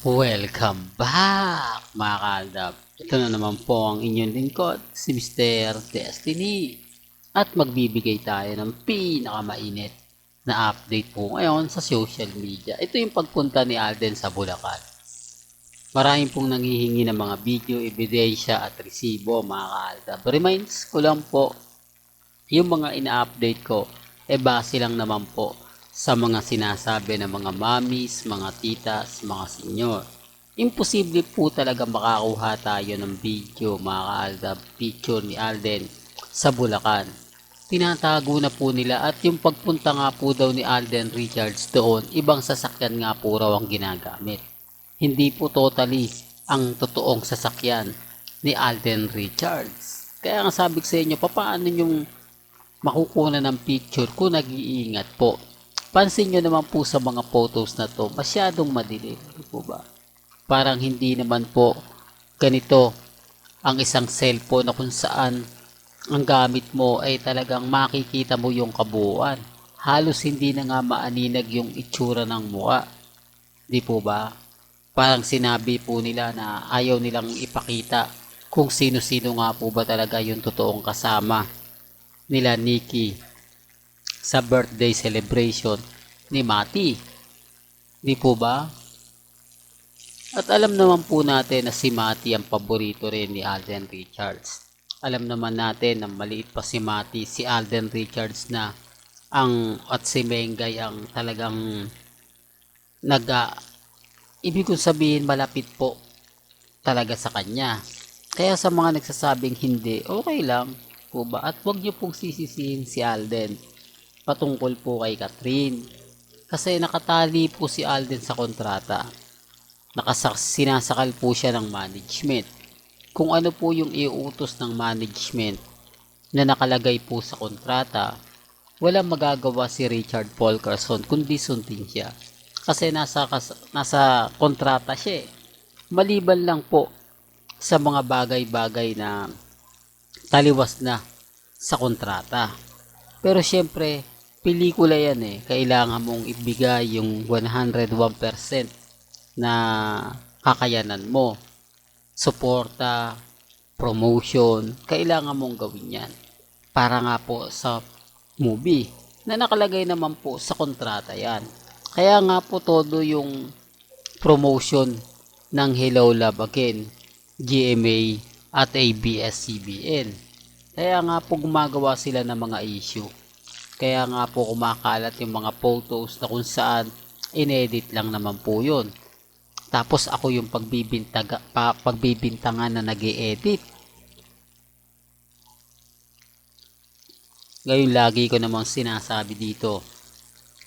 Welcome back mga kaaldab. Ito na naman po ang inyong lingkod, si Mr. Destiny. At magbibigay tayo ng pinakamainit na update po ngayon sa social media. Ito yung pagpunta ni Alden sa Bulacan. Maraming pong nanghihingi ng mga video, ebidensya at resibo mga kaaldab. Reminds ko lang po, yung mga ina-update ko, base lang naman po sa mga sinasabi ng mga mommies, mga titas, mga senior. Imposible po talaga makakuha tayo ng video mga kaaldab, picture ni Alden sa Bulacan. Tinatago na po nila at yung pagpunta nga po daw ni Alden Richards doon, ibang sasakyan nga po raw ang ginagamit. Hindi po totally ang totoong sasakyan ni Alden Richards. Kaya nga sabi ko sa inyo, paano yung makukuha ng picture kung nag-iingat po? Pansin nyo naman po sa mga photos na to, masyadong madilim, di po ba? Parang hindi naman po ganito ang isang cellphone na kung saan ang gamit mo ay talagang makikita mo yung kabuuan. Halos hindi na nga maaninag yung itsura ng mukha, di po ba? Parang sinabi po nila na ayaw nilang ipakita kung sino-sino nga po ba talaga yung totoong kasama nila Nikki sa birthday celebration ni Mati. Di po ba? At alam naman po natin na si Mati ang paborito rin ni Alden Richards. Alam naman natin na maliit pa si Mati, si Alden Richards na at si Mengay ang talagang nag ibig kong sabihin malapit po talaga sa kanya. Kaya sa mga nagsasabing hindi, okay lang po ba? At wag niyo pong sisisihin si Alden patungkol po kay Catherine. Kasi nakatali po si Alden sa kontrata. Sinasakal po siya ng management. Kung ano po yung iuutos ng management na nakalagay po sa kontrata, walang magagawa si Richard Paul Carson kundi sundin siya. Kasi nasa kontrata siya eh. Maliban lang po sa mga bagay-bagay na taliwas na sa kontrata. Pero syempre, pelikula yan eh. Kailangan mong ibigay yung 101% na kakayanan mo. Suporta, promotion, kailangan mong gawin yan. Para nga po sa movie na nakalagay naman po sa kontrata yan. Kaya nga po todo yung promotion ng Hello Love Again, GMA at ABS-CBN. Kaya nga po gumagawa sila ng mga issue. Kaya nga po kumakalat yung mga photos na kung saan inedit lang naman po yun. Tapos ako yung pagbibintangan na nag-e-edit. Ngayon lagi ko namang sinasabi dito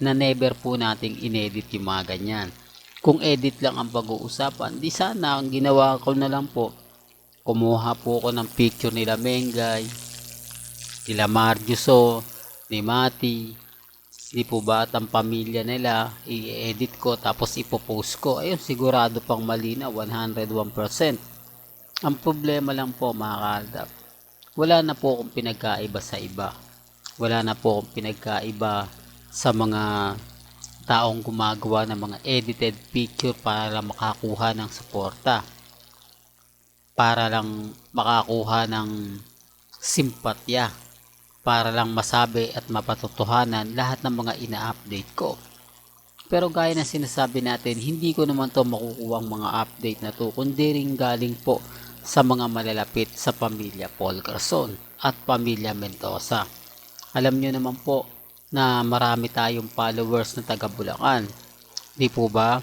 na never po nating inedit yung mga ganyan. Kung edit lang ang pag-uusapan, di sana ang ginawa ko na lang po, kumuha po ako ng picture nila Mengay, nila Marjuso, ni Mati, di po ba, at ang pamilya nila, i-edit ko tapos ipopost ko. Ayun, sigurado pang malinaw, 101%. Ang problema lang po mga kaaldab, wala na po akong pinagkaiba sa iba. Wala na po akong pinagkaiba sa mga taong gumagawa ng mga edited picture para lang makakuha ng suporta. Para lang makakuha ng simpatya. Para lang masabi at mapatotohanan lahat ng mga ina-update ko. Pero gaya ng sinasabi natin, hindi ko naman to makukuha ang mga update na to, kundi rin galing po sa mga malalapit sa pamilya Paul Carson at pamilya Mendoza. Alam nyo naman po na marami tayong followers na taga Bulacan. Di po ba?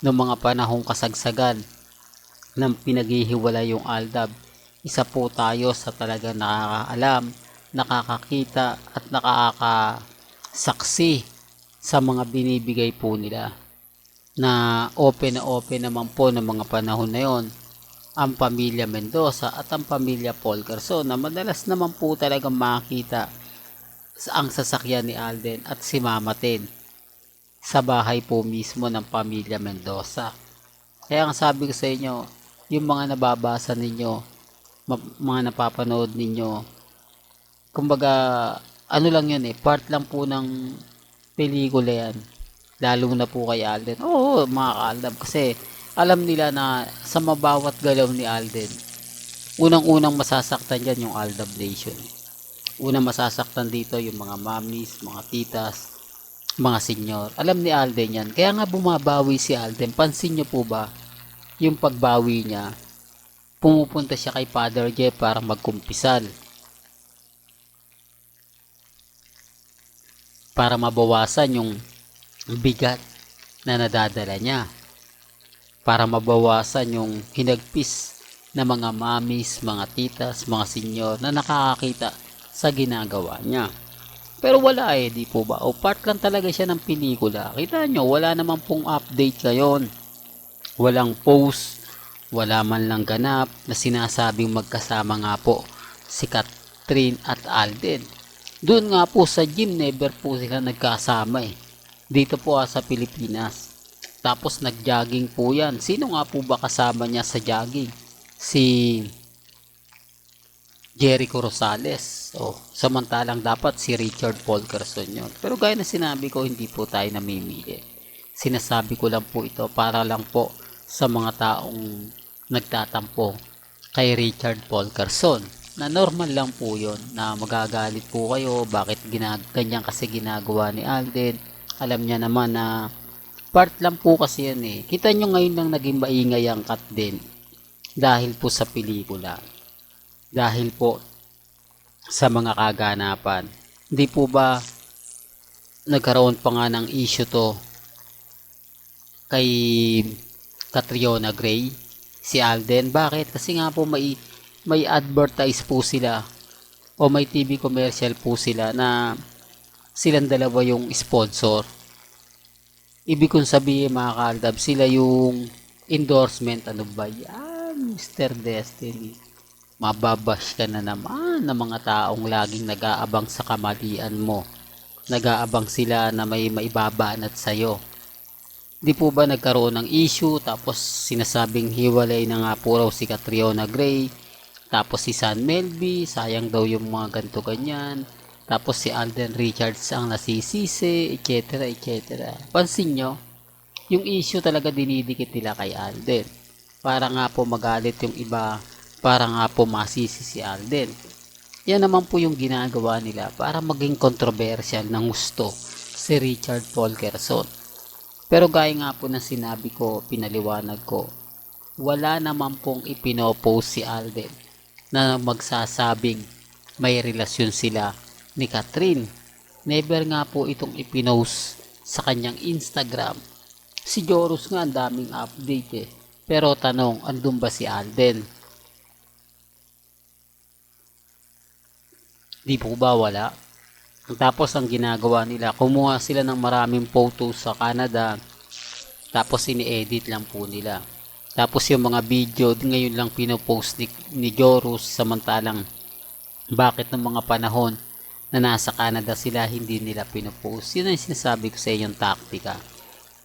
Noong mga panahong kasagsagan ng pinaghihiwalay yung Aldab, isa po tayo sa talaga nakakaalam, nakakakita at nakakasaksi sa mga binibigay po nila, na open naman po ng mga panahon na yon ang pamilya Mendoza at ang pamilya Paul Carson, na madalas naman po talaga makita ang sasakyan ni Alden at si Mama Ten sa bahay po mismo ng pamilya Mendoza. Kaya ang sabi ko sa inyo, yung mga nababasa ninyo, mga napapanood ninyo, kumbaga ano lang yun eh, part lang po ng pelikula yan, lalo na po kay Alden. Oo mga kaaldab, kasi Alam nila na sa mabawat galaw ni Alden, unang-unang masasaktan dyan yung Aldab Nation. Unang masasaktan dito yung mga mommies, mga titas, mga senyor. Alam ni Alden yan. Kaya nga bumabawi si Alden. Pansin niyo po ba yung pagbawi niya? Pumupunta siya kay Father Jeff para magkumpisal. Para mabawasan yung bigat na nadadala niya. Para mabawasan yung hinagpis na mga mamis, mga titas, mga senyor na nakakakita sa ginagawa niya. Pero wala di po ba? O part lang talaga siya ng pelikula. Kita nyo, wala naman pong update ngayon. Walang post, wala man lang ganap na sinasabing magkasama nga po si Catherine at Alden. Doon nga po sa gym, never po sila nagkasama Dito po sa Pilipinas. Tapos nag-jogging po yan. Sino nga po ba kasama niya sa jogging? Si Jericho Rosales. Samantalang dapat si Richard Paul Carson yun. Pero gaya na sinabi ko, hindi po tayo namimili. Sinasabi ko lang po ito para lang po sa mga taong nagtatampo kay Richard Paul Carson. Na normal lang po yun, na magagalit po kayo, bakit ganyan kasi ginagawa ni Alden. Alam niya naman na part lang po kasi yan Kita nyo ngayon lang naging maingay ang cut din dahil po sa pelikula. Dahil po sa mga kaganapan. Hindi po ba nagkaroon pa nga ng issue to kay Catriona Gray, si Alden? Bakit? Kasi nga po may advertise po sila o may TV commercial po sila na silang dalawa yung sponsor. Ibig kong sabihin mga kaaldab, sila yung endorsement. Ano ba yan, Mr. Destiny? Mababash ka na naman ng mga taong laging nag-aabang sa kamalian mo. Nag-aabang sila na may maibabanat sa'yo. Di po ba nagkaroon ng issue, tapos sinasabing hiwalay na nga po raw si Catriona Gray, tapos si San Melby, sayang daw yung mga ganito ganyan, tapos si Alden Richards ang nasisisi, etc. etc. Pansin nyo, yung issue talaga dinidikit nila kay Alden. Para nga po magalit yung iba, para nga po masisi si Alden. Yan naman po yung ginagawa nila para maging controversial ng gusto si Richard Paul Carson. Pero gaya nga po na sinabi ko, pinaliwanag ko, wala naman pong ipinopost si Alden na magsasabing may relasyon sila ni Catherine. Never nga po itong ipinost sa kanyang Instagram. Si Joros nga ang daming update Pero tanong, andun ba si Alden? Di po ba wala? Tapos ang ginagawa nila, kumuha sila ng maraming photos sa Canada, tapos ini-edit lang po nila. Tapos yung mga video, ngayon lang pinopost ni Joros, samantalang bakit ng mga panahon na nasa Canada sila hindi nila pinopost. Yun ang sinasabi ko sa inyong taktika.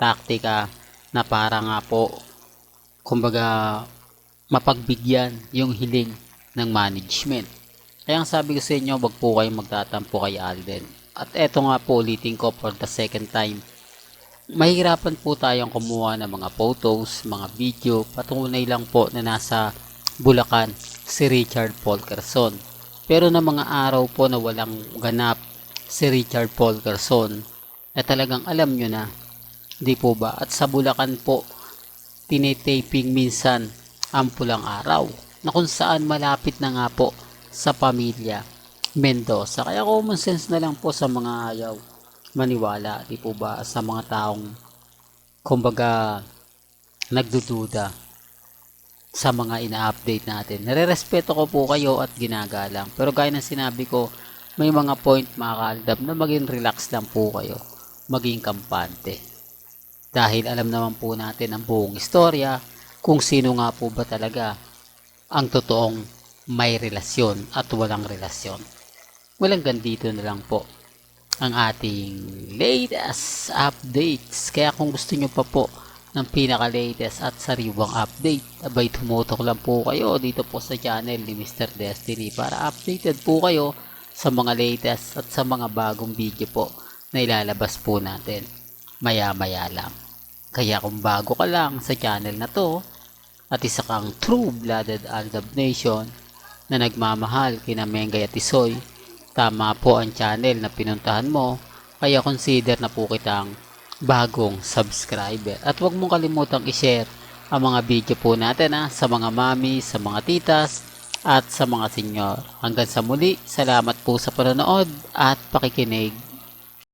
Taktika na para nga po, kumbaga, mapagbigyan yung hiling ng management. Kaya ang sabi ko sa inyo, wag po kayong magtatampo kay Alden. At eto nga po, ulitin ko for the second time. Mahirapan po tayong kumuha ng mga photos, mga video, patunay lang po na nasa Bulacan si Richard Paul Carson. Pero na mga araw po na walang ganap si Richard Paul Carson, talagang alam nyo na, di po ba? At sa Bulacan po, tinetaping minsan ang pulang araw, na kung saan malapit na nga po sa pamilya Mendoza. Kaya common sense na lang po sa mga ayaw maniwala, di po ba, sa mga taong kumbaga nagdududa sa mga ina-update natin. Nare-respeto ko po kayo at ginagalang. Pero gaya ng sinabi ko, may mga point mga kaaldab na maging relax lang po kayo, maging kampante. Dahil alam naman po natin ang buong istorya, kung sino nga po ba talaga ang totoong may relasyon at walang relasyon. Walang gandito na lang po ang ating latest updates. Kaya kung gusto nyo pa po ng pinaka-latest at sariwang update, abay tumutok lang po kayo dito po sa channel ni Mr. Destiny para updated po kayo sa mga latest at sa mga bagong video po na ilalabas po natin maya-maya lang. Kaya kung bago ka lang sa channel na to at isa kang true-blooded Aldab Nation na nagmamahal kina Mengay at Tisoy, tama po ang channel na pinuntahan mo, kaya consider na po kitang bagong subscriber. At huwag mong kalimutang i-share ang mga video po natin sa mga mami, sa mga titas, at sa mga senyor. Hanggang sa muli, salamat po sa panonood at pakikinig.